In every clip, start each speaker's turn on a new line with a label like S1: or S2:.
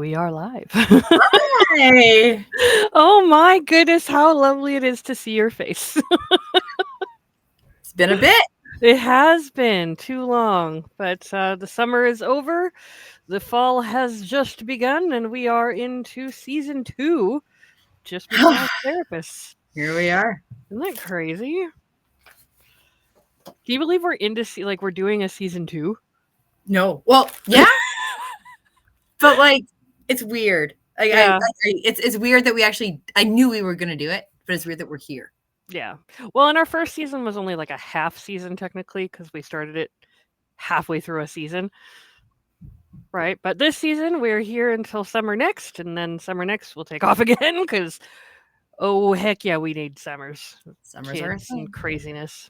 S1: we are live.
S2: Hey,
S1: Oh my goodness, how lovely it is to see your face.
S2: it's been a bit.
S1: It has been too long, but the summer is over. The fall has just begun, and we are into season two just with Jazz Therapists.
S2: Here we are.
S1: Isn't that crazy? Can you believe we're into like we're doing a season two?
S2: No, well, yeah, but like it's weird.
S1: Yeah,
S2: It's weird that we actually. I knew we were gonna do it, but it's weird that we're here.
S1: yeah. Well, and our first season was only like a half season technically because we started it halfway through a season. Right, but this season we're here until summer next, and then summer next we'll take off again because oh heck yeah, we need summers,
S2: Summers are a
S1: kids and
S2: thing.
S1: craziness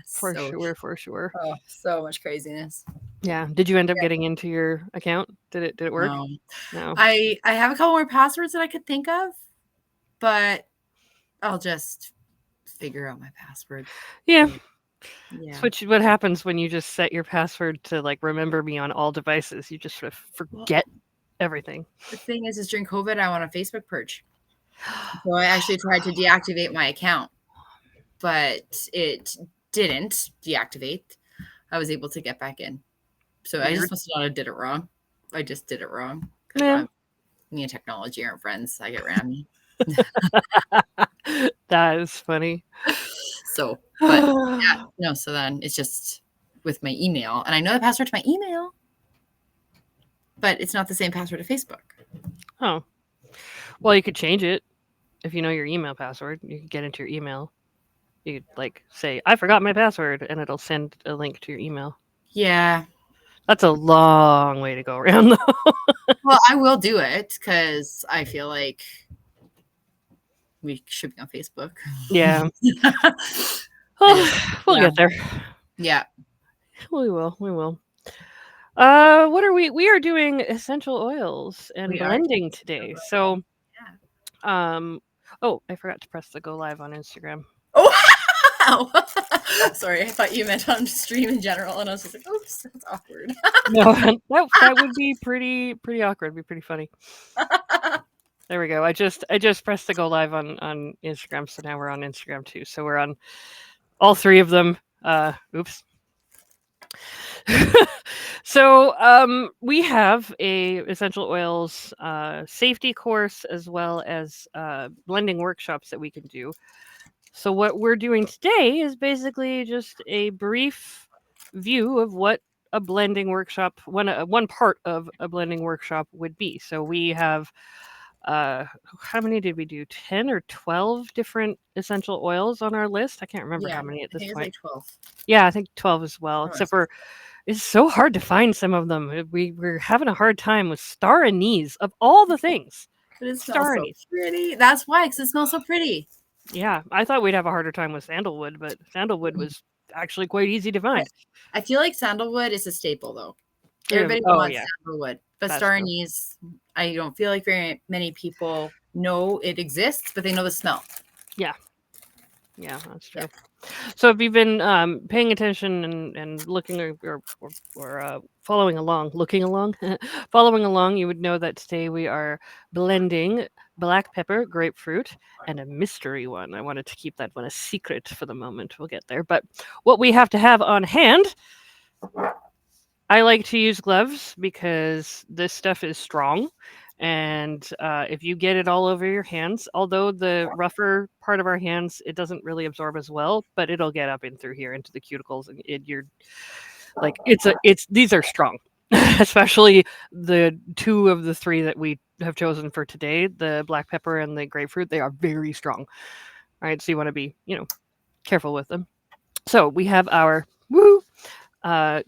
S1: for
S2: So,
S1: sure, for sure.
S2: so much craziness.
S1: Yeah. Did you end up
S2: Yeah.
S1: getting into your account? Did it work?
S2: No,
S1: No.
S2: I have a couple more passwords that I could think of, but I'll just figure out my password.
S1: Yeah.
S2: Yeah.
S1: Switch. What happens when you just set your password to like remember me on all devices? You just sort of
S2: Well,
S1: forget everything.
S2: the thing is during COVID, I went on Facebook purge, so I actually tried to deactivate my account, but it didn't deactivate. I was able to get back in. So I
S1: Weird.
S2: just must have not did it wrong. I just did it wrong because
S1: Yeah.
S2: me and technology aren't friends. I get rammy.
S1: That is funny.
S2: So, but yeah, no. So then it's just with my email, and I know the password to my email, but it's not the same password to Facebook.
S1: Oh, well, you could change it if you know your email password. You could get into your email. You could like say, "I forgot my password," and it'll send a link to your email.
S2: Yeah.
S1: That's a long way to go around, though.
S2: Well, I will do it because I feel like we should be on Facebook.
S1: Yeah.
S2: I
S1: Oh,
S2: just,
S1: we'll
S2: yeah,
S1: get there.
S2: yeah,
S1: We will. We will. What are we? We are doing essential oils and
S2: we are.
S1: blending today. So,
S2: Yeah.
S1: um, oh, I forgot to press the go live on Instagram.
S2: Oh, sorry. I thought you meant on stream in general, and I was just like, "Oops, that's awkward."
S1: No, that would be pretty awkward. Be pretty funny. There we go. I just pressed the go live on Instagram, so now we're on Instagram too. So we're on all three of them. Oops. So we have a essential oils safety course as well as blending workshops that we can do. So what we're doing today is basically just a brief view of what a blending workshop, one part of a blending workshop would be. So we have uh how many did we do? 10 or 12 different essential oils on our list. I can't remember
S2: Yeah,
S1: how many at
S2: I
S1: this
S2: think it's
S1: point.
S2: like 12.
S1: Yeah, I think 12 as well,
S2: Oh,
S1: except for it's so hard to find some of them. We're having a hard time with star anise of all the things.
S2: but it smells
S1: Star
S2: so
S1: anise.
S2: pretty. That's why, because it smells so pretty.
S1: Yeah, I thought we'd have a harder time with sandalwood, but sandalwood
S2: Mm.
S1: was actually quite easy to
S2: Yeah.
S1: find.
S2: I feel like sandalwood is a staple, though.
S1: Yeah,
S2: Everybody
S1: oh
S2: wants
S1: yeah,
S2: sandalwood, but
S1: that's
S2: star
S1: true.
S2: anise, I don't feel like very many people know it exists, but they know the smell.
S1: Yeah, yeah, that's
S2: Yeah.
S1: true. So if you've been paying attention and looking or following along, looking along, following along, you would know that today we are blending black pepper, grapefruit, and a mystery one. I wanted to keep that one a secret for the moment. We'll get there. But what we have to have on hand, I like to use gloves because this stuff is strong. And if you get it all over your hands, although the rougher part of our hands, it doesn't really absorb as well, but it'll get up in through here into the cuticles, and you're like, it's these are strong, especially the two of the three that we have chosen for today, the black pepper and the grapefruit. They are very strong, right? So you want to be, careful with them. So we have our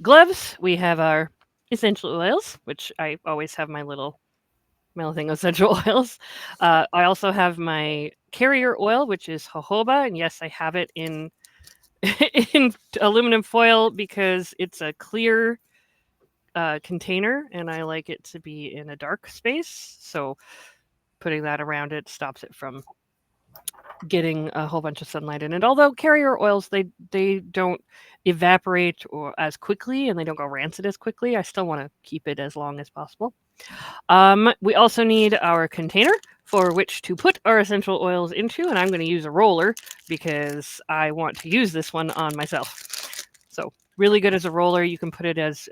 S1: gloves. We have our essential oils, which I always have my little thing of essential oils. I also have my carrier oil, which is jojoba, and yes, I have it in in aluminum foil because it's a clear container, and I like it to be in a dark space. So putting that around it stops it from getting a whole bunch of sunlight in it. Although carrier oils, they don't evaporate or as quickly, and they don't go rancid as quickly. I still want to keep it as long as possible. We also need our container for which to put our essential oils into, and I'm going to use a roller because I want to use this one on myself. So really good as a roller. You can put it as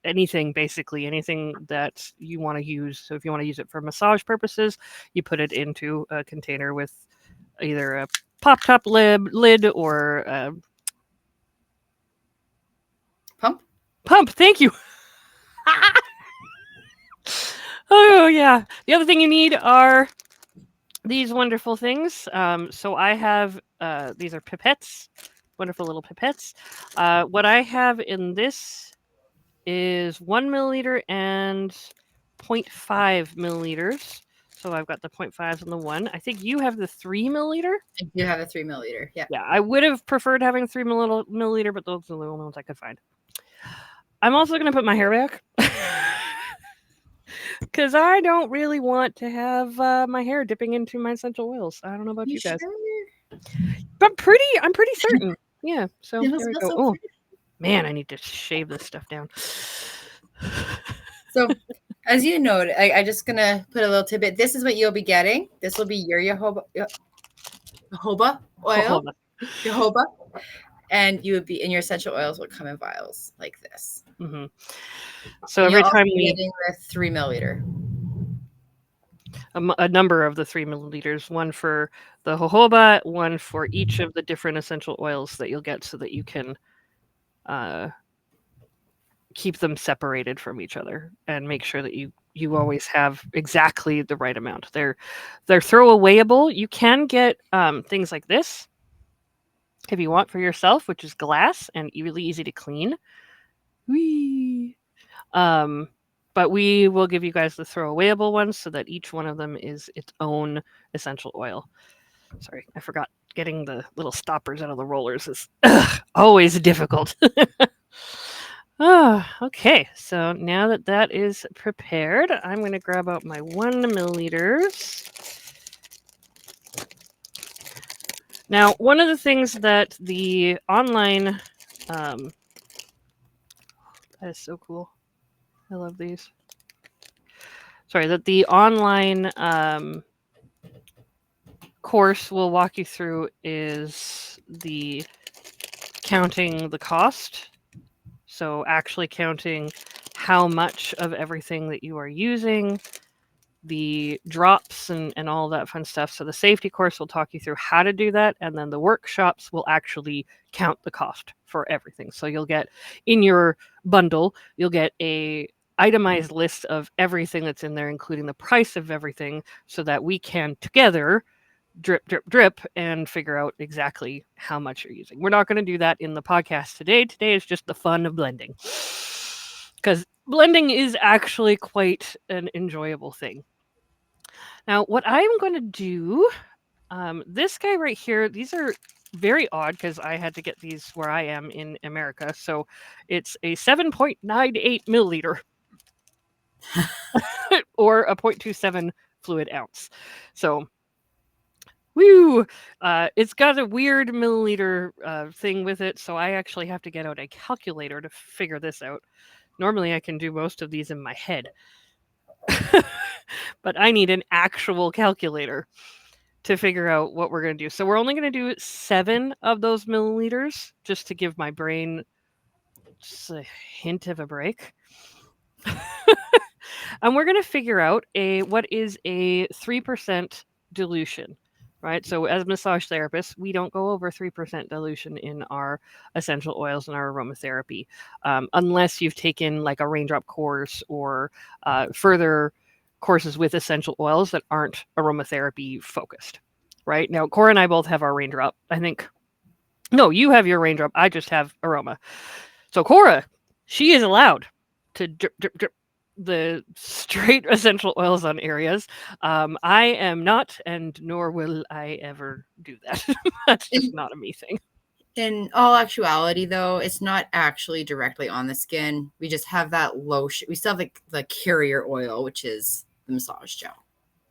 S1: anything, basically anything that you want to use. So if you want to use it for massage purposes, you put it into a container with either a pop top lid or a
S2: Pump.
S1: pump. Thank you. Oh yeah. The other thing you need are these wonderful things. So I have these are pipettes, wonderful little pipettes. What I have in this is 1 milliliter and zero point 0.5 milliliters. So I've got the 0.5s and the one. I think you have the 3 milliliter.
S2: I do have a 3 milliliter. Yeah.
S1: Yeah, I would have preferred having 3 milliliter, but those are the only ones I could find. I'm also going to put my hair back because I don't really want to have my hair dipping into my essential oils. I don't know about
S2: You
S1: you guys.
S2: sure?
S1: But I'm pretty certain. Yeah, so
S2: It
S1: there we
S2: smells
S1: go.
S2: so
S1: Oh,
S2: pretty.
S1: man, I need to shave this stuff down.
S2: So, as you know, I just gonna put a little tidbit. This is what you'll be getting. This will be your jojoba oil,
S1: Jojoba.
S2: jojoba, and you would be in your essential oils will come in vials like this.
S1: Mhm. So
S2: And you'll
S1: every
S2: also
S1: time
S2: be
S1: we
S2: getting the 3 milliliter.
S1: a number of the 3 milliliters, one for the jojoba, one for each of the different essential oils that you'll get, so that you can uh, keep them separated from each other and make sure that you always have exactly the right amount. They're throwawayable. You can get things like this if you want for yourself, which is glass and really easy to clean. Whee! Um, but we will give you guys the throwawayable ones so that each one of them is its own essential oil. Sorry, I forgot getting the little stoppers out of the rollers is always difficult. Oh, okay. So now that that is prepared, I'm going to grab out my 1 milliliters. Now, one of the things that the online, um, that is so cool. I love these. Sorry, that the online course will walk you through is the counting the cost. So actually counting how much of everything that you are using, the drops and all that fun stuff. So the safety course will talk you through how to do that, and then the workshops will actually count the cost for everything. So you'll get in your bundle, you'll get a itemized list of everything that's in there, including the price of everything, so that we can together drip, drip, drip, and figure out exactly how much you're using. We're not going to do that in the podcast today. Today is just the fun of blending. Because blending is actually quite an enjoyable thing. Now, what I'm going to do, this guy right here, these are very odd because I had to get these where I am in America. So it's a 7.98 milliliter or a 0.27 fluid ounce. So woo! It's got a weird milliliter thing with it, so I actually have to get out a calculator to figure this out. Normally, I can do most of these in my head, but I need an actual calculator to figure out what we're going to do. So we're only going to do 7 of those milliliters just to give my brain just a hint of a break. And we're going to figure out what is a 3% dilution, right? So as massage therapists, we don't go over 3% dilution in our essential oils and our aromatherapy, unless you've taken like a raindrop course or further courses with essential oils that aren't aromatherapy focused, right? Now, Cora and I both have our raindrop. I think, no, you have your raindrop. I just have aroma. So Cora, she is allowed to drip, drip, drip the straight essential oils on areas. I am not, and nor will I ever do that. That's just
S2: In,
S1: not a me thing.
S2: in all actuality, though, it's not actually directly on the skin. We just have that lotion. We still have the carrier oil, which is the massage gel.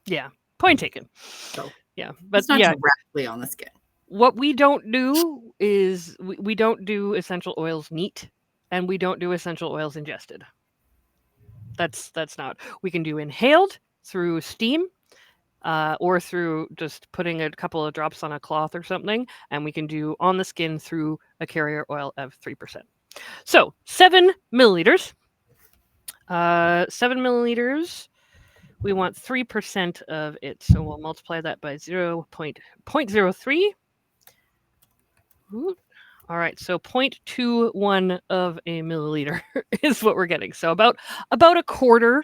S1: Yeah, point taken.
S2: So
S1: Yeah, but
S2: it's not
S1: yeah,
S2: directly on the skin.
S1: what we don't do is we don't do essential oils neat, and we don't do essential oils ingested. That's not. We can do inhaled through steam, or through just putting a couple of drops on a cloth or something, and we can do on the skin through a carrier oil of 3%. So 7 milliliters. 7 milliliters. We want 3% of it, so we'll multiply that by 0.03. All right, so 0.21 of a milliliter is what we're getting. So about a quarter,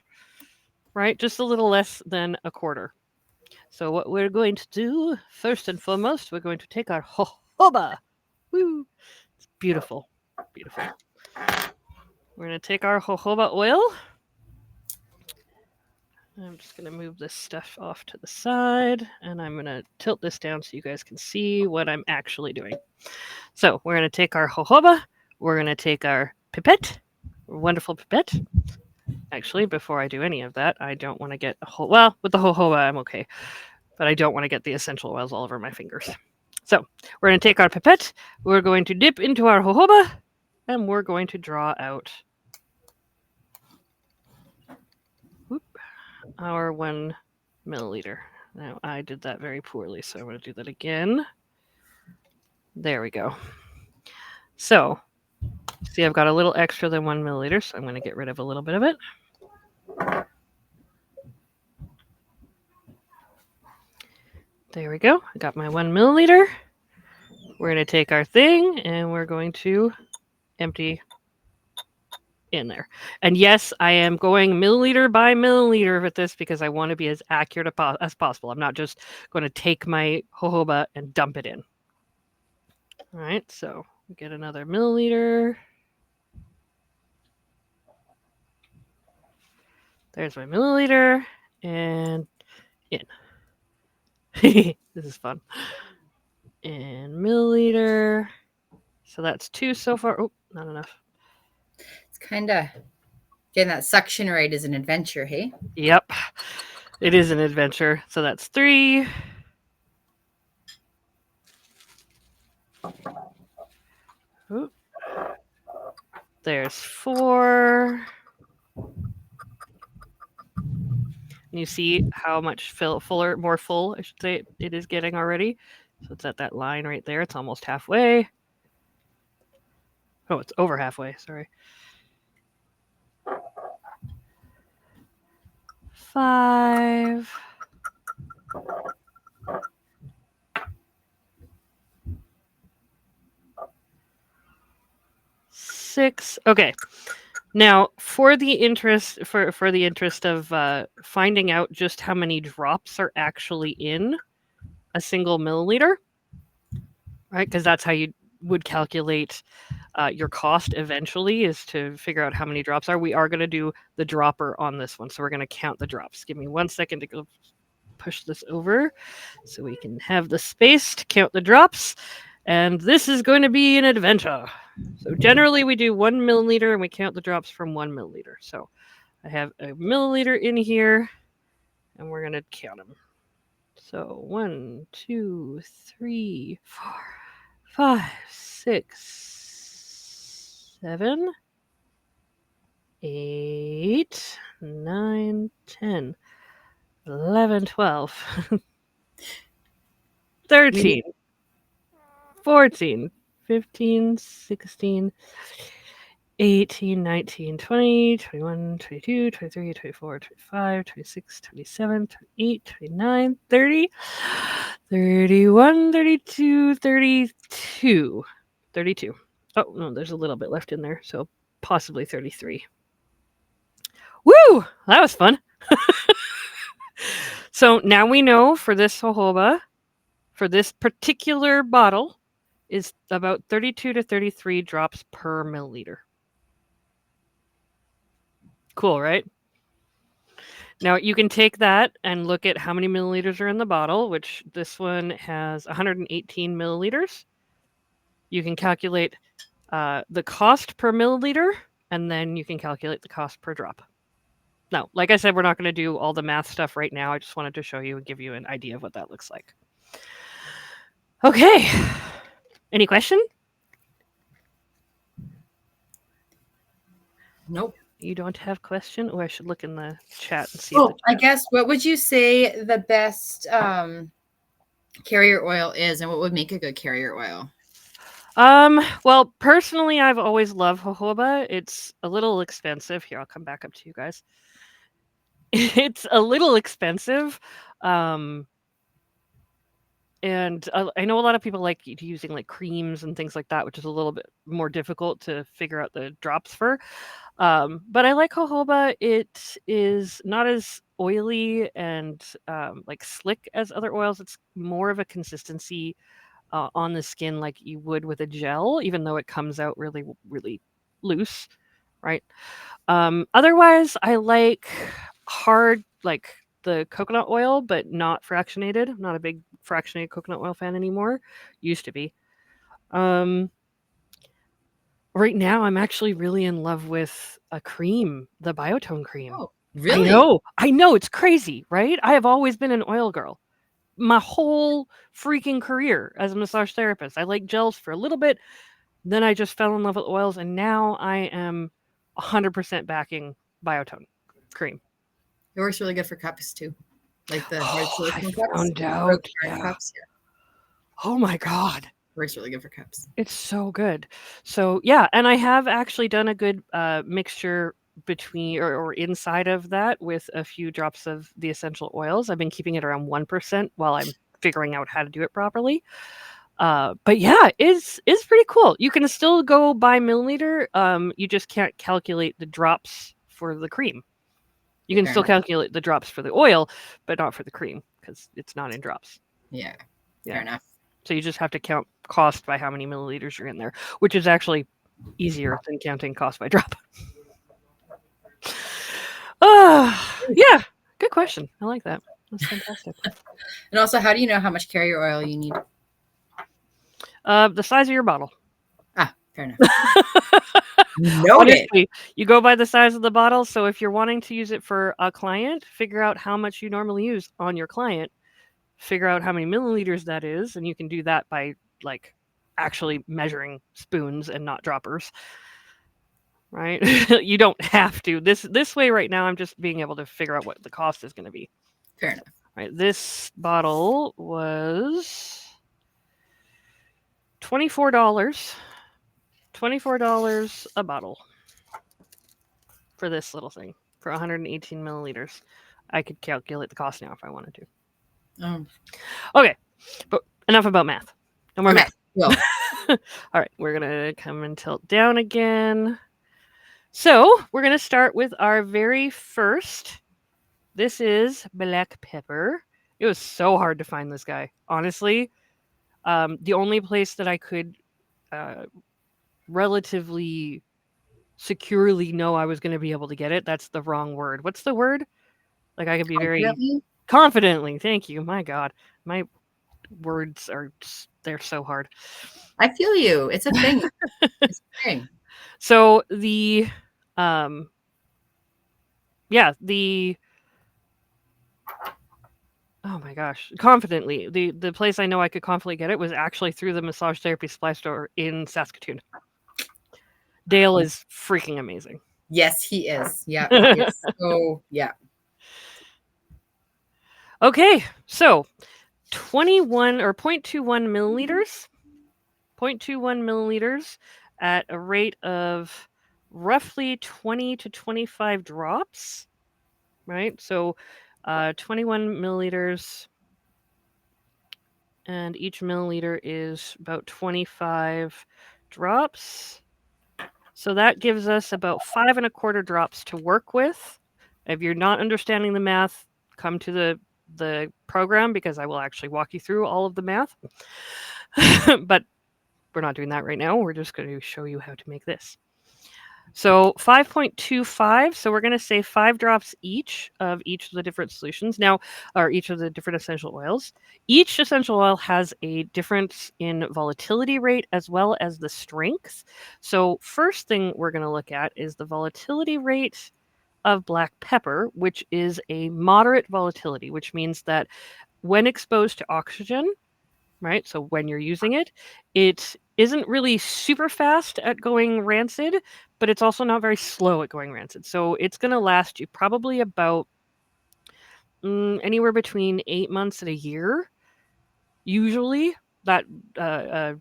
S1: right? Just a little less than a quarter. So what we're going to do, first and foremost, we're going to take our jojoba. Woo! It's beautiful. Beautiful. We're going to take our jojoba oil. I'm just going to move this stuff off to the side, and I'm going to tilt this down so you guys can see what I'm actually doing. So we're going to take our jojoba. We're going to take our pipette, wonderful pipette. Actually, before I do any of that, I don't want to get well, with the jojoba, I'm okay, but I don't want to get the essential oils all over my fingers. So we're going to take our pipette, we're going to dip into our jojoba, and we're going to draw out our 1 milliliter. Now I did that very poorly, so I'm going to do that again. There we go. So see, I've got a little extra than 1 milliliter, so I'm going to get rid of a little bit of it. There we go. I got my 1 milliliter. We're going to take our thing and we're going to empty in there. And yes, I am going milliliter by milliliter with this because I want to be as accurate as possible. I'm not just going to take my jojoba and dump it in. All right, so get another milliliter. There's my milliliter and in. This is fun. And milliliter. So that's 2 so far. Oh, not enough.
S2: It's kind of getting that suction rate is an adventure, hey?
S1: Yep. It is an adventure. So that's 3. Ooh. There's 4. And you see how much more full, I should say, it is getting already. So it's at that line right there. It's almost halfway. Oh, it's over halfway. Sorry. 5. 6. Okay. Now, for the interest of finding out just how many drops are actually in a single milliliter, right? Because that's how you would calculate your cost eventually, is to figure out how many drops are. We are going to do the dropper on this one, so we're going to count the drops. Give me 1 second to go push this over so we can have the space to count the drops. And this is going to be an adventure. So generally we do 1 milliliter and we count the drops from 1 milliliter. So I have a milliliter in here and we're going to count them. So 1, 2, 3, 4, 5, 6, 7, 8, 9, 10, 11, 12, 13, 14, 15, 16, 18, 19, 20, 21, 22, 23, 24, 25, 26, 27, 28, 29, 30, 31, 32, 32. 32. Oh, no, there's a little bit left in there, so possibly 33. Woo! That was fun. So now we know for this jojoba, for this particular bottle, is about 32 to 33 drops per milliliter. Cool, right? Now you can take that and look at how many milliliters are in the bottle, which this one has 118 milliliters. You can calculate the cost per milliliter, and then you can calculate the cost per drop. Now, like I said, we're not going to do all the math stuff right now. I just wanted to show you and give you an idea of what that looks like. Okay. Any question?
S2: Nope.
S1: You don't have question? Oh, I should look in the chat and see if the
S2: Oh, I
S1: chat.
S2: guess what would you say the best carrier oil is, and what would make a good carrier oil?
S1: Well, personally, I've always loved jojoba. It's a little expensive. Here, I'll come back up to you guys. It's a little expensive. Um, and I know a lot of people like using like creams and things like that, which is a little bit more difficult to figure out the drops for. But I like jojoba. It is not as oily and like slick as other oils. It's more of a consistency on the skin like you would with a gel, even though it comes out really, really loose, right? Otherwise, I like hard, like the coconut oil, but not fractionated. I'm not a big fractionated coconut oil fan anymore. Used to be. Um, right now, I'm actually really in love with a cream, the Biotone cream.
S2: Oh, really?
S1: I know, it's crazy, right? I have always been an oil girl my whole freaking career as a massage therapist. I like gels for a little bit, then I just fell in love with oils, and now I am 100% backing Biotone cream.
S2: It works really good for cups too, like the hard
S1: Oh, I
S2: silicone cups,
S1: found
S2: or the
S1: out.
S2: hard
S1: Yeah.
S2: cups. Yeah,
S1: Oh my god.
S2: works really good for cups.
S1: It's so good. So, yeah, and I have actually done a good mixture between or inside of that with a few drops of the essential oils. I've been keeping it around 1% while I'm figuring out how to do it properly. But yeah, it's pretty cool. You can still go by milliliter. You just can't calculate the drops for the cream. You can
S2: Fair
S1: still
S2: enough.
S1: calculate the drops for the oil, but not for the cream because it's not in drops.
S2: Yeah,
S1: Yeah.
S2: fair enough.
S1: So you just have to count cost by how many milliliters you're in there, which is actually easier than counting cost by drop. Yeah. Good question. I like that. That's fantastic.
S2: And also, how do you know how much carrier oil you need?
S1: The size of your bottle.
S2: Ah, fair enough. Noted.
S1: Honestly, you go by the size of the bottle. So if you're wanting to use it for a client, figure out how much you normally use on your client, figure out how many milliliters that is, and you can do that by like actually measuring spoons and not droppers, right? You don't have to. This way right now I'm just being able to figure out what the cost is going to be.
S2: Fair enough.
S1: Right? This bottle was $24. $24 a bottle for this little thing for 118 milliliters. I could calculate the cost now if I wanted to.
S2: Um,
S1: Okay, but enough about math. No more
S2: okay.
S1: math.
S2: Well,
S1: All right, we're gonna come and tilt down again. So we're gonna start with our very first. This is black pepper. It was so hard to find this guy. Honestly, the only place that I could uh, relatively securely know I was going to be able to get it. That's the wrong word. What's the word? Like I could be very
S2: confidently,
S1: confidently. Thank you. My God, my words are they're so hard.
S2: I feel you. It's a thing. It's a thing.
S1: So the um yeah, the oh my gosh, confidently. The place I know I could confidently get it was actually through the massage therapy supply store in Saskatoon. Dale is freaking amazing.
S2: Yes, he is. Yeah, he is. So yeah.
S1: Okay, so 21 or 0.21 milliliters, 0.21 milliliters at a rate of roughly 20 to 25 drops, right? So 21 milliliters, and each milliliter is about 25 drops. So that gives us about 5 1/4 drops to work with. If you're not understanding the math, come to the program because I will actually walk you through all of the math. But we're not doing that right now. We're just going to show you how to make this. So 5.25. So we're going to say 5 drops each of each of the different solutions. Now, or each of the different essential oils. Each essential oil has a difference in volatility rate as well as the strength. So first thing we're going to look at is the volatility rate of black pepper, which is a moderate volatility, which means that when exposed to oxygen, right? So when you're using it, it isn't really super fast at going rancid, but it's also not very slow at going rancid. So it's going to last you probably about anywhere between 8 months and a year, usually. That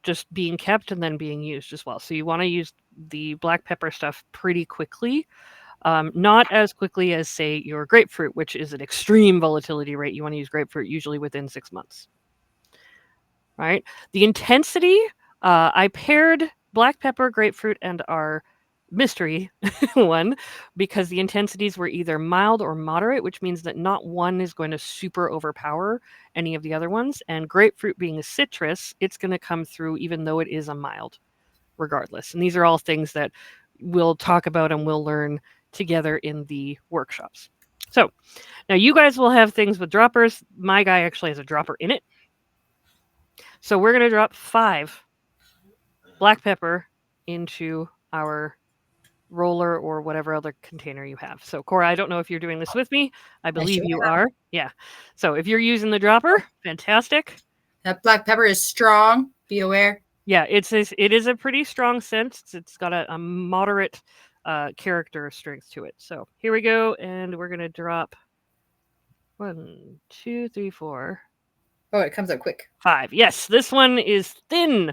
S1: just being kept and then being used as well. So you want to use the black pepper stuff pretty quickly, not as quickly as, say, your grapefruit, which is an extreme volatility rate. You want to use grapefruit usually within 6 months. Right? The intensity, I paired black pepper, grapefruit, and our mystery one because the intensities were either mild or moderate, which means that not one is going to super overpower any of the other ones. And grapefruit being a citrus, it's going to come through even though it is a mild, regardless. And these are all things that we'll talk about and we'll learn together in the workshops. So now you guys will have things with droppers. My guy actually has a dropper in it. So we're going to drop 5 black pepper into our roller or whatever other container you have. So Cora, I don't know if you're doing this with me. I
S2: I
S1: believe
S2: sure
S1: you
S2: am.
S1: are. Yeah. So if you're using the dropper, fantastic.
S2: That black pepper is strong. Be aware.
S1: Yeah, it is a pretty strong scent. It's got a moderate character strength to it. So here we go, and we're gonna drop 1, 2, 3, 4,
S2: Oh, it comes out quick.
S1: 5. Yes, this one is thin.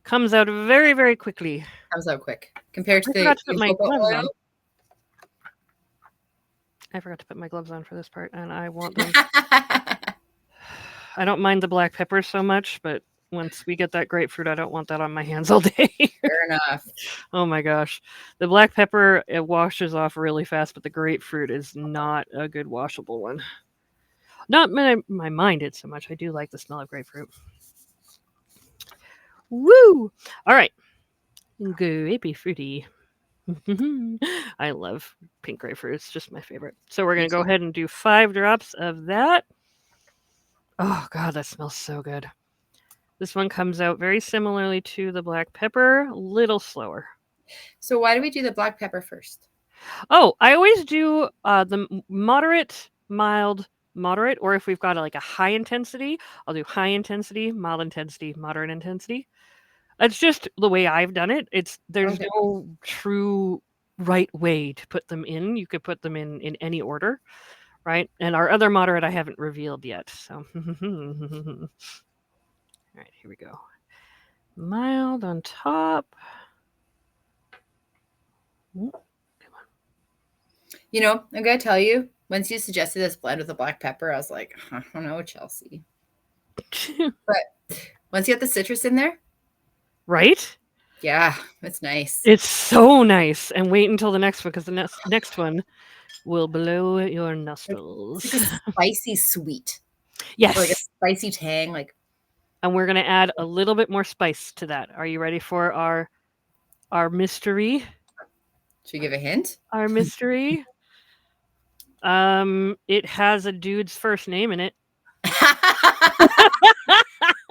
S1: Comes out very, very quickly.
S2: Comes out quick compared to
S1: I
S2: the
S1: forgot to put my
S2: jojoba
S1: gloves
S2: oil.
S1: on. I forgot to put my gloves on for this part, and I want them. I don't mind the black pepper so much, but once we get that grapefruit, I don't want that on my hands all day.
S2: Fair enough.
S1: Oh my gosh. The black pepper, it washes off really fast, but the grapefruit is not a good washable one. Not my mind it so much. I do like the smell of grapefruit. Woo! All right. Grapefruity. I love pink grapefruit. It's just my favorite. So we're
S2: Me
S1: going to go
S2: too.
S1: ahead and do 5 drops of that. Oh god, that smells so good. This one comes out very similarly to the black pepper, a little slower.
S2: So why do we do the black pepper first?
S1: Oh, I always do the moderate, mild, moderate, or if we've got like a high intensity, I'll do high intensity, mild intensity, moderate intensity. That's just the way I've done it. There's
S2: Okay.
S1: no true right way to put them in. You could put them in any order, right? And our other moderate I haven't revealed yet. So all right, here we go. Mild on top.
S2: You know, I'm gonna tell you. Once you suggested this blend with the black pepper, I was like, I don't know, Chelsea. But once you get the citrus in there,
S1: Right?
S2: yeah, it's nice.
S1: It's so nice. And wait until the next one because the next one will blow your
S2: It's
S1: nostrils.
S2: like a spicy sweet, or like a
S1: Yes.
S2: spicy tang. Like,
S1: And we're going to add a little bit more spice to that. Are you ready for our mystery?
S2: should we give a hint?
S1: Our mystery. It has a dude's first name in it.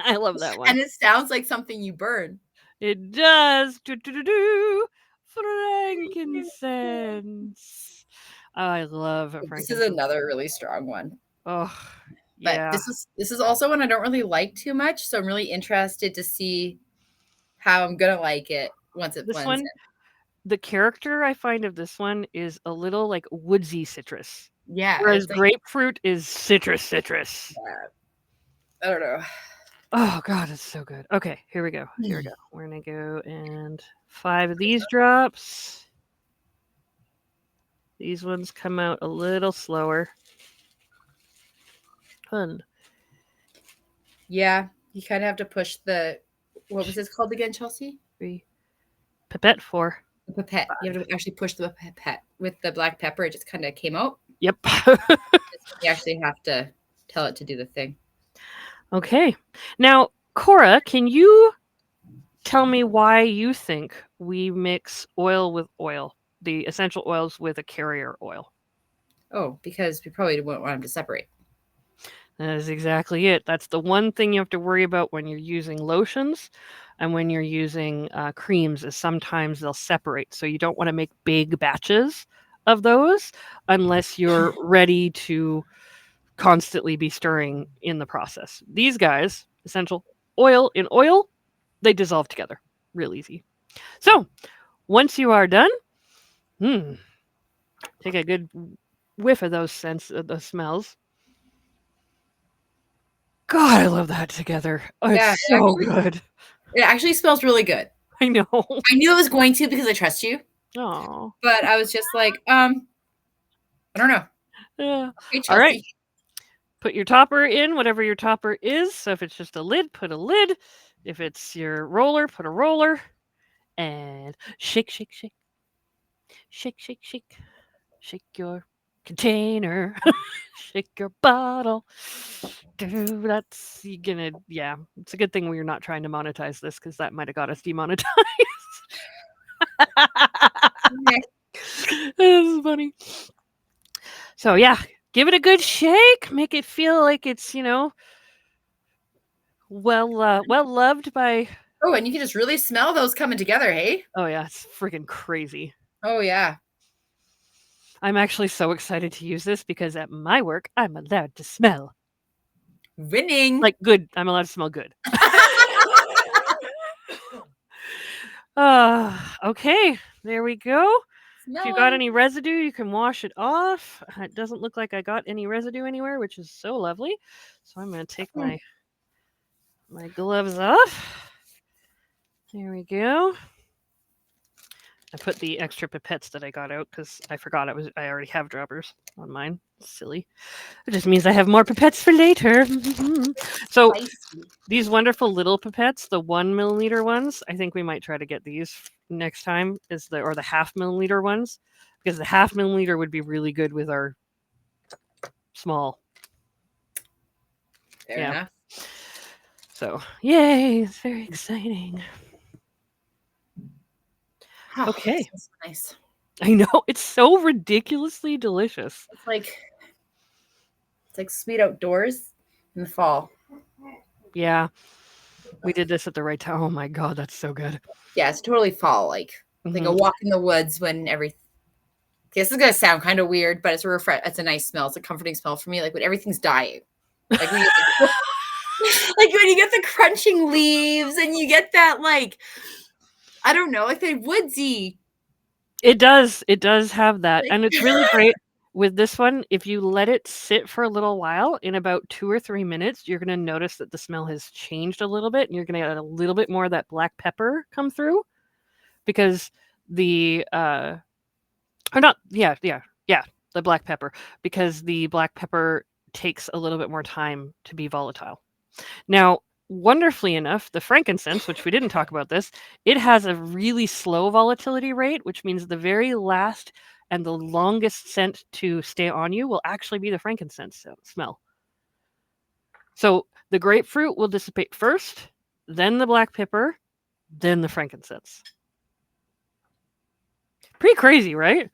S1: I love that one.
S2: And it sounds like something you burn.
S1: It does. Do. Frankincense. I love
S2: This is
S1: frankincense.
S2: another really strong one.
S1: Oh,
S2: But
S1: yeah.
S2: this is also one I don't really like too much, so I'm really interested to see how I'm gonna like it once it
S1: This
S2: blends
S1: one,
S2: in.
S1: the character I find of this one is a little like woodsy citrus,
S2: Yeah,
S1: whereas
S2: it's like,
S1: grapefruit is citrus.
S2: I don't know.
S1: Oh god, it's so good. Okay, here we go. Here we go. We're gonna go and 5 of these drops. These ones come out a little slower. Fun.
S2: Yeah, you kind of have to push the, what was this called again, Chelsea?
S1: 3. Pipette 4.
S2: The pipette. You have to actually push the pipette with the black pepper. It just kind of came out.
S1: Yep.
S2: You actually have to tell it to do the thing.
S1: Okay. Now, Cora, can you tell me why you think we mix oil with oil, the essential oils with a carrier oil?
S2: Oh, because we probably won't want them to separate.
S1: That is exactly it. That's the one thing you have to worry about when you're using lotions and when you're using creams is sometimes they'll separate. So you don't want to make big batches of those unless you're ready to constantly be stirring in the process. These guys, essential oil in oil, they dissolve together. Real easy. So once you are done, hmm, take a good whiff of those scents, those smells. God, I love that together. Oh, it's
S2: Yeah,
S1: so good.
S2: it actually smells really good.
S1: I know.
S2: I knew it was going to because I trust you,
S1: Oh,
S2: but I was just like, I don't know.
S1: yeah.
S2: Okay,
S1: All right.
S2: Chelsea.
S1: Put your topper in, whatever your topper is. So if it's just a lid, put a lid. If it's your roller, put a roller. And shake, shake, shake, shake, shake, shake. Shake your container. Shake your bottle. Dude, that's you gonna yeah. It's a good thing we're not trying to monetize this because that might have got us demonetized.
S2: Okay.
S1: This is funny. So yeah, give it a good shake. Make it feel like it's well loved by.
S2: Oh, and you can just really smell those coming together, hey?
S1: Oh yeah, it's freaking crazy.
S2: Oh yeah.
S1: I'm actually so excited to use this because at my work I'm allowed to smell
S2: Winning.
S1: like good. I'm allowed to smell good. Okay, there we go. If you
S2: Smell
S1: got
S2: them.
S1: any residue, you can wash it off. It doesn't look like I got any residue anywhere, which is so lovely. So I'm going to take my gloves off. There we go. I put the extra pipettes that I got out because I forgot I already have droppers on mine. Silly. It just means I have more pipettes for later. So
S2: Spicy.
S1: these wonderful little pipettes, the 1 milliliter ones, I think we might try to get these next time. Is the half milliliter ones because the half milliliter would be really good with our small.
S2: Fair
S1: Yeah.
S2: enough.
S1: So yay! It's very exciting.
S2: Oh,
S1: Okay.
S2: smells so nice.
S1: I know it's so ridiculously delicious.
S2: It's like sweet outdoors in the fall.
S1: Yeah, we did this at the right time. Oh my god, that's so good.
S2: Yeah, it's totally fall. Like a
S1: Hmm.
S2: walk in the woods when every. This is gonna sound kind of weird, but it's a refresh. It's a nice smell. It's a comforting smell for me. Like when everything's dying. Like when you like when you get the crunching leaves and you get that like I don't know, like the woodsy.
S1: It does. It does have that,
S2: Like
S1: and it's really great with this one. If you let it sit for a little while, in about 2 or 3 minutes, you're gonna notice that the smell has changed a little bit, and you're gonna get a little bit more of that black pepper come through because the or not yeah the black pepper because the black pepper takes a little bit more time to be volatile. Now, wonderfully enough, the frankincense, which we didn't talk about this, it has a really slow volatility rate, which means the very last and the longest scent to stay on you will actually be the frankincense smell. So the grapefruit will dissipate first, then the black pepper, then the frankincense. Pretty crazy, right?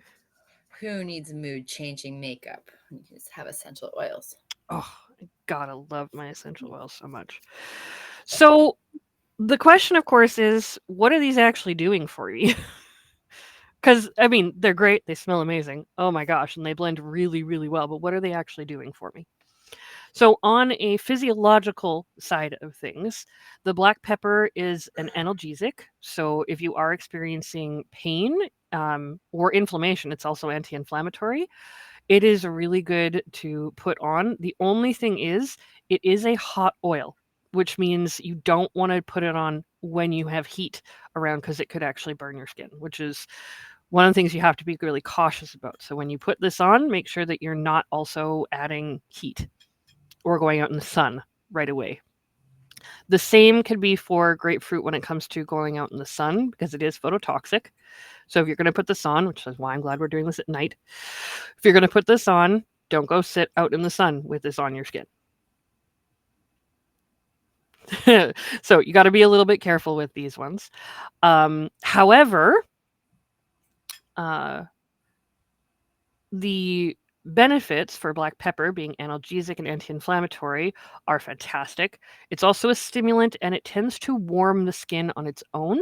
S2: who needs mood changing makeup? You can just have essential oils.
S1: Oh, I gotta love my essential oils so much. So the question, of course, is what are these actually doing for you? Because, I mean, they're great. They smell amazing. Oh my gosh. And they blend really, really well. But what are they actually doing for me? So, on a physiological side of things, the black pepper is an analgesic. So, if you are experiencing pain or inflammation, it's also anti inflammatory. It is really good to put on. The only thing is, it is a hot oil, which means you don't want to put it on when you have heat around because it could actually burn your skin, which is one of the things you have to be really cautious about. So when you put this on, make sure that you're not also adding heat or going out in the sun right away. The same could be for grapefruit when it comes to going out in the sun because it is phototoxic. So if you're going to put this on, which is why I'm glad we're doing this at night, if you're going to put this on, don't go sit out in the sun with this on your skin. So you got to be a little bit careful with these ones. However, uh, the benefits for black pepper being analgesic and anti-inflammatory are fantastic. It's also a stimulant and it tends to warm the skin on its own,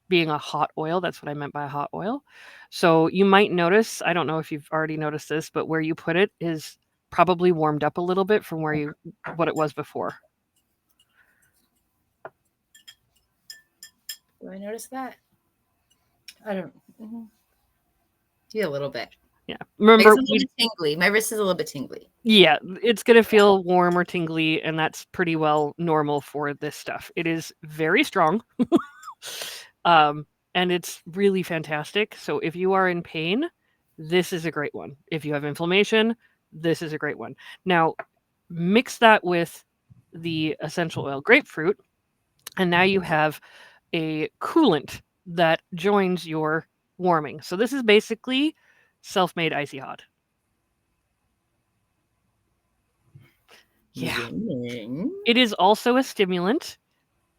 S1: being a hot oil. That's what I meant by a hot oil. So you might notice, I don't know if you've already noticed this, but where you put it is probably warmed up a little bit from what it was before.
S2: Do I notice that? I don't. Mhm. Yeah, a little bit.
S1: Yeah.
S2: I guess
S1: Remember,
S2: I'm a little bit tingly. My wrist is a little bit tingly.
S1: yeah, it's going to feel warm or tingly, and that's pretty well normal for this stuff. It is very strong, um, and it's really fantastic. So if you are in pain, this is a great one. If you have inflammation, this is a great one. Now, mix that with the essential oil grapefruit, and now you have a coolant that joins your warming. So this is basically self-made icy hot. Yeah.
S2: Winning.
S1: It is also a stimulant,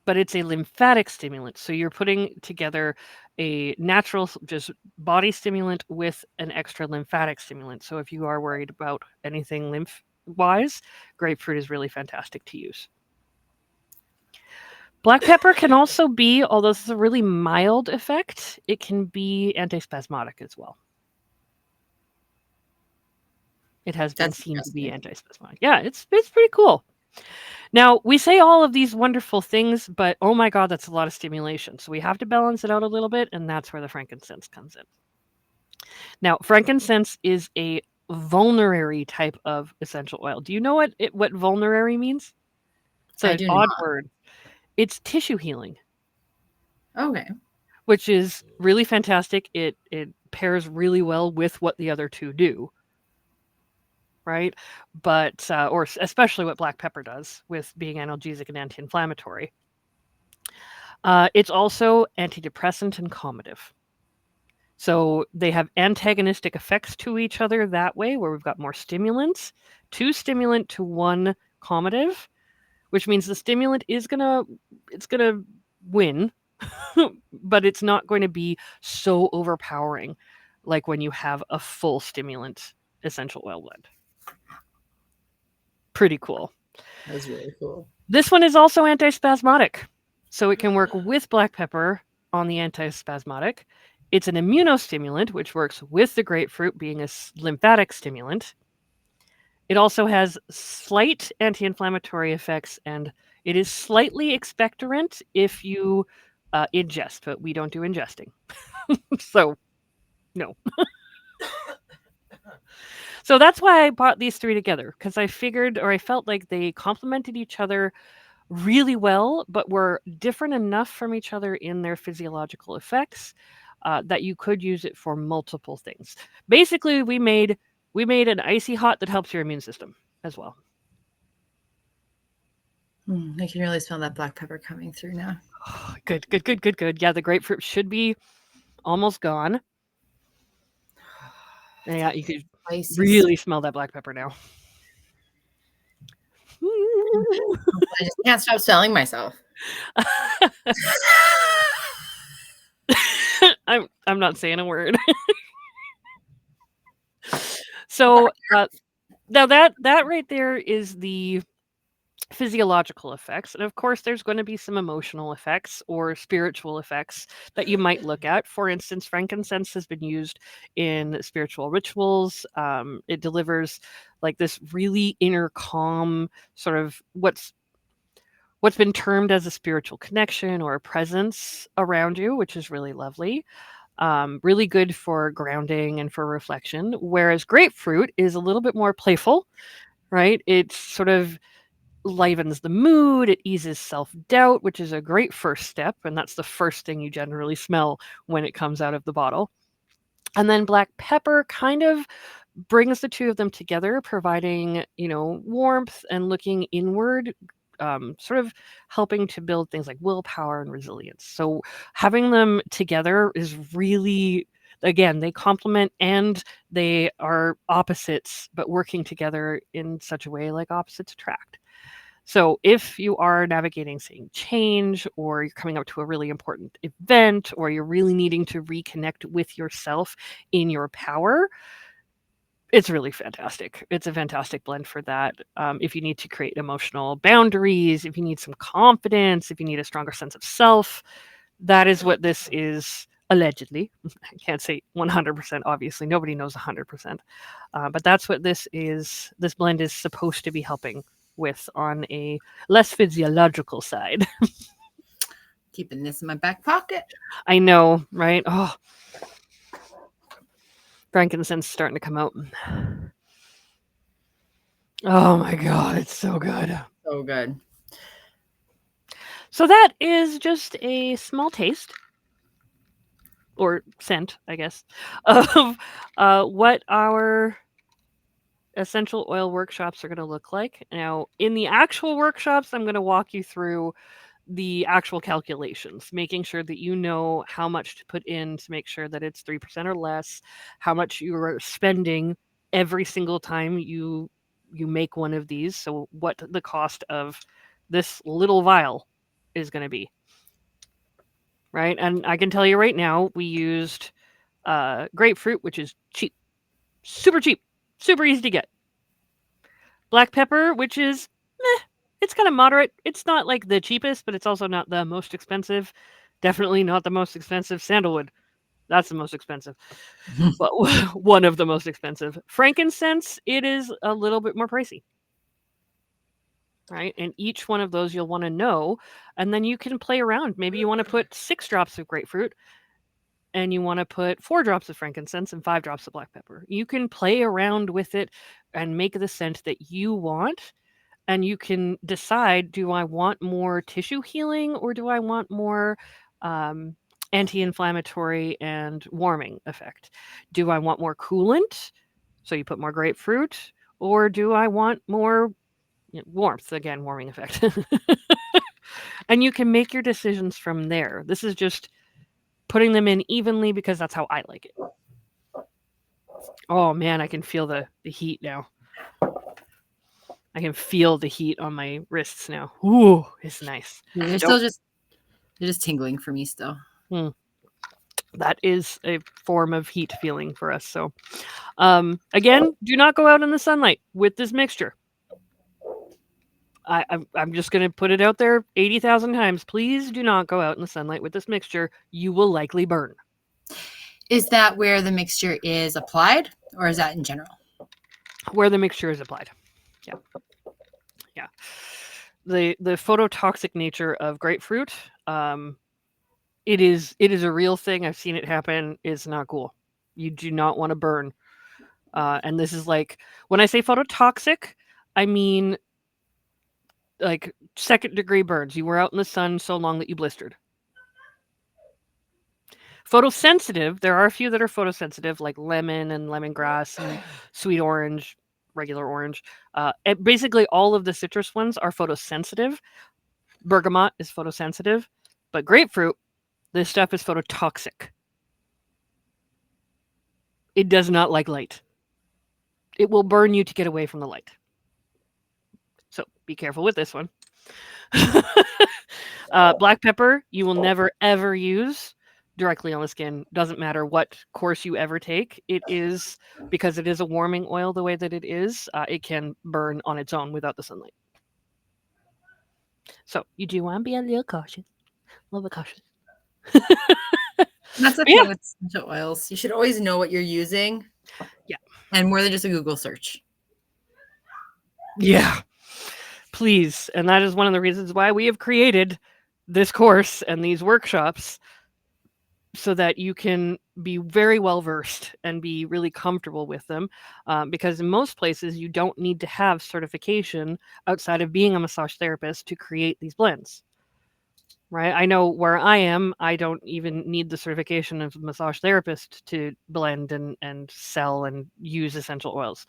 S1: but it's a lymphatic stimulant. So you're putting together a natural just body stimulant with an extra lymphatic stimulant. So if you are worried about anything lymph wise, grapefruit is really fantastic to use. Black pepper can also be, although this is a really mild effect, it can be antispasmodic as well. It has been
S2: That's
S1: seen to be
S2: interesting.
S1: antispasmodic. Yeah, it's pretty cool. Now, we say all of these wonderful things, but oh my god, that's a lot of stimulation. So we have to balance it out a little bit, and that's where the frankincense comes in. Now, frankincense is a vulnerary type of essential oil. Do you know what vulnerary means? It's
S2: I
S1: an
S2: do
S1: odd
S2: not.
S1: word. It's tissue healing,
S2: Okay.
S1: which is really fantastic. It pairs really well with what the other two do, right? But especially what black pepper does with being analgesic and anti-inflammatory. It's also antidepressant and calmative. So they have antagonistic effects to each other that way, where we've got more stimulants, two stimulant to one calmative, which means the stimulant is gonna win, but it's not going to be so overpowering like when you have a full stimulant essential oil blend. Pretty cool.
S2: That's really cool.
S1: This one is also antispasmodic. So it can work with black pepper on the antispasmodic. It's an immunostimulant, which works with the grapefruit being a lymphatic stimulant. It also has slight anti inflammatory effects, and it is slightly expectorant if you ingest, but we don't do ingesting. So, no. So that's why I brought these three together, because I figured or I felt like they complemented each other really well, but were different enough from each other in their physiological effects that you could use it for multiple things. Basically, we made an icy hot that helps your immune system as well.
S2: I can really smell that black pepper coming through now.
S1: Good, good, good, good, good. Yeah, the grapefruit should be almost gone. Yeah, you could
S2: Spicy.
S1: really smell that black pepper now.
S2: I just can't stop smelling myself.
S1: I'm not saying a word. So now that right there is the physiological effects. And of course, there's going to be some emotional effects or spiritual effects that you might look at. For instance, frankincense has been used in spiritual rituals. It delivers like this really inner calm, sort of what's been termed as a spiritual connection or a presence around you, which is really lovely. Really good for grounding and for reflection. Whereas grapefruit is a little bit more playful, right? It's sort of livens the mood, it eases self doubt, which is a great first step. And that's the first thing you generally smell when it comes out of the bottle. And then black pepper kind of brings the two of them together, providing, warmth and looking inward, sort of helping to build things like willpower and resilience. So having them together is really, again, they complement and they are opposites, but working together in such a way like opposites attract. So if you are navigating, saying change, or you're coming up to a really important event, or you're really needing to reconnect with yourself in your power, it's really fantastic. It's a fantastic blend for that. If you need to create emotional boundaries, if you need some confidence, if you need a stronger sense of self, that is what this is allegedly. I can't say 100%, obviously. Nobody knows 100%. But that's what this is. This blend is supposed to be helping with on a less physiological side.
S2: Keeping this in my back pocket.
S1: I know, right? Oh, frankincense is starting to come out. Oh my god, it's so good.
S2: So good.
S1: So that is just a small taste or scent, I guess, of what our essential oil workshops are going to look like. Now, in the actual workshops, I'm going to walk you through the actual calculations, making sure that you know how much to put in to make sure that it's 3% or less, how much you're spending every single time you make one of these. So what the cost of this little vial is going to be, right? And I can tell you right now, we used grapefruit, which is cheap, super easy to get. Black pepper, which is it's kind of moderate. It's not like the cheapest, but it's also not the most expensive. Definitely not the most expensive. Sandalwood, that's the most expensive, but one of the most expensive. Frankincense, it is a little bit more pricey, right? And each one of those you'll want to know, and then you can play around. Maybe you want to put 6 drops of grapefruit, and you want to put 4 drops of frankincense and 5 drops of black pepper. You can play around with it and make the scent that you want. And you can decide, do I want more tissue healing or do I want more um, anti-inflammatory and warming effect? Do I want more coolant? So you put more grapefruit, or do I want more warmth? Again, warming effect. And you can make your decisions from there. This is just putting them in evenly because that's how I like it. Oh man, I can feel the heat now. I can feel the heat on my wrists now. Ooh, it's nice.
S2: They're
S1: Don't
S2: still just they're just tingling for me still.
S1: hmm, that is a form of heat feeling for us. So, again, do not go out in the sunlight with this mixture. I'm just going to put it out there 80,000 times. Please do not go out in the sunlight with this mixture. You will likely burn.
S2: Is that where the mixture is applied, or is that in general?
S1: Where the mixture is applied. Yeah. Yeah. The phototoxic nature of grapefruit, it is a real thing. I've seen it happen. It's not cool. You do not want to burn. And this is like when I say phototoxic, I mean like second-degree burns. You were out in the sun so long that you blistered. Photosensitive, there are a few that are photosensitive, like lemon and lemongrass and sweet orange, regular orange. Basically, all of the citrus ones are photosensitive. Bergamot is photosensitive, but grapefruit, this stuff is phototoxic. It does not like light. It will burn you to get away from the light. So be careful with this one. Black pepper, you will never ever use directly on the skin. Doesn't matter what course you ever take. It is because it is a warming oil the way that it is. It can burn on its own without the sunlight. So you do want to be a little cautious. A little bit cautious.
S2: That's the
S1: Yeah,
S2: thing with essential oils. You should always know what you're using,
S1: yeah,
S2: and more than just a Google search.
S1: yeah. Please, and that is one of the reasons why we have created this course and these workshops so that you can be very well versed and be really comfortable with them. Because in most places, you don't need to have certification outside of being a massage therapist to create these blends. Right? I know where I am, I don't even need the certification of a massage therapist to blend and sell and use essential oils.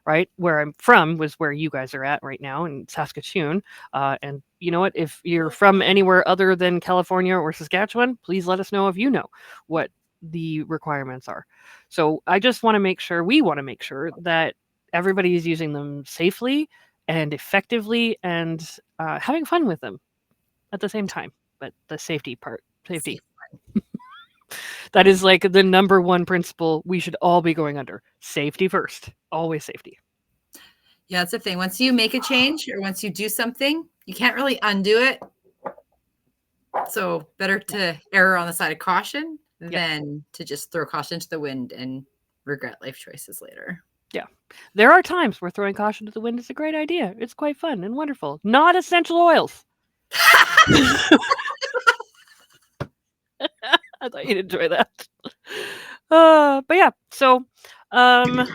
S1: Right? Where I'm from was where you guys are at right now in Saskatoon. And you know what? If you're from anywhere other than California or Saskatchewan, please let us know if you know what the requirements are. So I just want to make sure, we want to make sure that everybody is using them safely and effectively and having fun with them at the same time. But the safety part, safety,
S2: Safe.
S1: that is like the number one principle we should all be going under. Safety first, always safety.
S2: Yeah, that's the thing. Once you make a change or once you do something, you can't really undo it. So better
S1: Yeah.
S2: to err on the side of caution
S1: Yeah.
S2: than to just throw caution to the wind and regret life choices later.
S1: Yeah. There are times where throwing caution to the wind is a great idea. It's quite fun and wonderful. Not essential oils. I thought you'd enjoy that. But yeah, so um,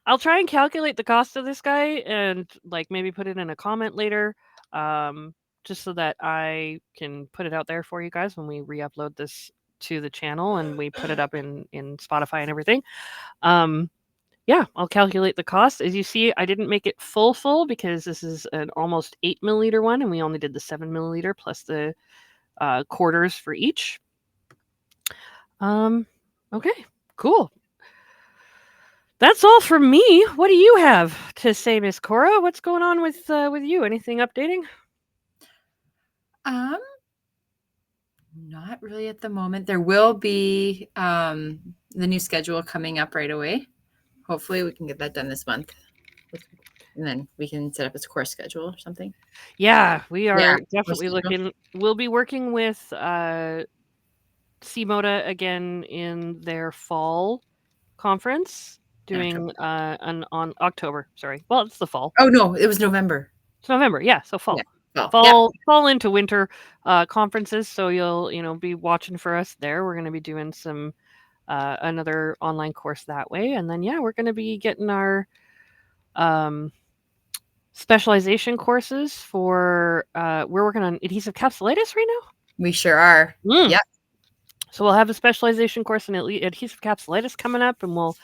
S1: I'll try and calculate the cost of this guy and like maybe put it in a comment later, um, just so that I can put it out there for you guys when we re-upload this to the channel and we put it up in Spotify and everything. Um, yeah, I'll calculate the cost. As you see, I didn't make it full because this is an almost 8 milliliter one, and we only did the 7 milliliter plus the quarters for each. Um, okay, cool. That's all from me. What do you have to say, Miss Cora? What's going on with you? Anything updating?
S2: Um, Not really at the moment. There will be the new schedule coming up right away. Hopefully, we can get that done this month, and then we can set up a course schedule or something.
S1: Yeah, we
S2: Yeah,
S1: are
S2: course
S1: definitely
S2: schedule.
S1: looking. We'll be working with CMODA again in their fall conference,
S2: In October.
S1: doing an on October. Sorry, well, it's the fall.
S2: Oh no, it was November.
S1: It's November, yeah, so
S2: Yeah.
S1: fall.
S2: Well, yeah.
S1: Fall into winter conferences, so you'll be watching for us there. We're going to be doing some another online course that way, and then yeah, we're going to be getting our um, specialization courses for we're working on adhesive capsulitis right
S2: We sure are.
S1: now.
S2: Yep.
S1: So we'll have a specialization course in adhesive capsulitis coming up, and we're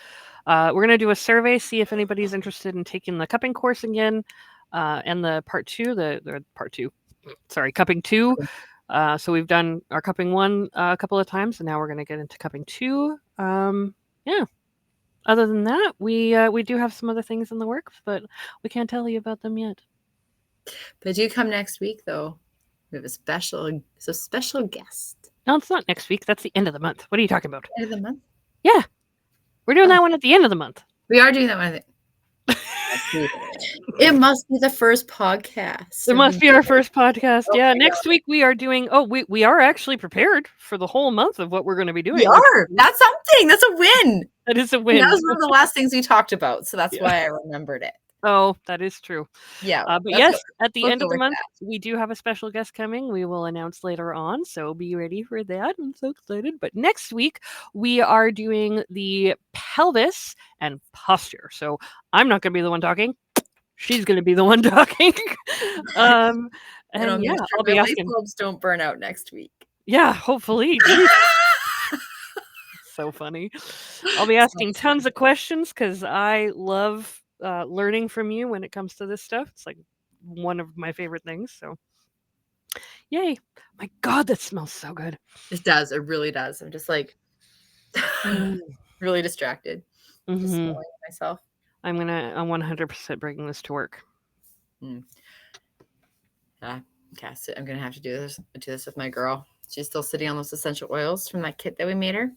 S1: going to do a survey, see if anybody's interested in taking the cupping course again, and the part two, the part two, sorry, cupping two. So we've done our cupping one a couple of times, and now we're going to get into cupping two. Yeah. Other than that, we do have some other things in the works, but we can't tell you about them yet.
S2: But do come next week though. We have a special guest.
S1: No, it's not next week. That's the end of the month. What are you talking about?
S2: End of the month.
S1: Yeah, we're doing
S2: Oh,
S1: that one at the end of the month.
S2: we are doing that one. It must be the first podcast
S1: It
S2: of the
S1: must be our first podcast.
S2: Oh
S1: Yeah,
S2: my god.
S1: next week we are doing. Oh, we are actually prepared for the whole month of what we're going to be
S2: We
S1: doing. Which
S2: are. That's something. That's a win.
S1: that is a
S2: And that
S1: win.
S2: was one of the last things we talked about. So that's
S1: Yeah.
S2: why I remembered it.
S1: Oh, that is true.
S2: Yeah.
S1: But
S2: That's
S1: yes,
S2: good.
S1: at the
S2: We'll
S1: end
S2: go
S1: of the
S2: with
S1: month,
S2: that.
S1: we do have a special guest coming. We will announce later on, so be ready for that. I'm so excited. But next week, we are doing the pelvis and posture. So I'm not going to be the one talking. She's going to be the one talking. um,
S2: And I'll
S1: and yeah,
S2: make sure
S1: I'll
S2: my
S1: be
S2: light
S1: asking.
S2: bulbs don't burn out next week.
S1: Yeah, hopefully. Geez, so funny. I'll be asking
S2: Sounds
S1: tons
S2: fun.
S1: of questions because I love learning from you when it comes to this stuff. It's like one of my favorite things. So, yay. My God, that smells so good.
S2: It does. It really does. I'm just like
S1: Mm.
S2: really distracted. Just
S1: Hmm.
S2: smelling myself.
S1: I'm 100% bringing this to work.
S2: Mm. Yeah. Okay. So I'm gonna have to do this with my girl. She's still sitting on those essential oils from that kit that we made her.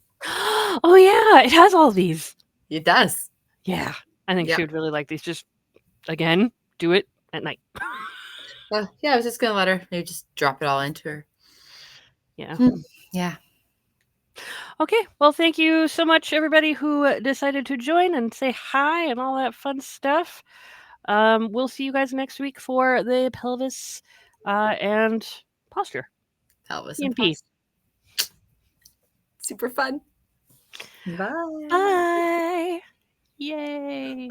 S1: Oh, yeah, it has all these.
S2: It does.
S1: Yeah, I think
S2: Yep.
S1: she would really like these. Just, again, do it at night.
S2: Yeah, I was just gonna let her maybe just drop it all into her.
S1: Yeah.
S2: Yeah.
S1: Okay. Well, thank you so much, everybody who decided to join and say hi and all that fun stuff. We'll see you guys next week for the pelvis and posture.
S2: Pelvis and
S1: PNP.
S2: posture. Super fun. Bye.
S1: Bye. Yay.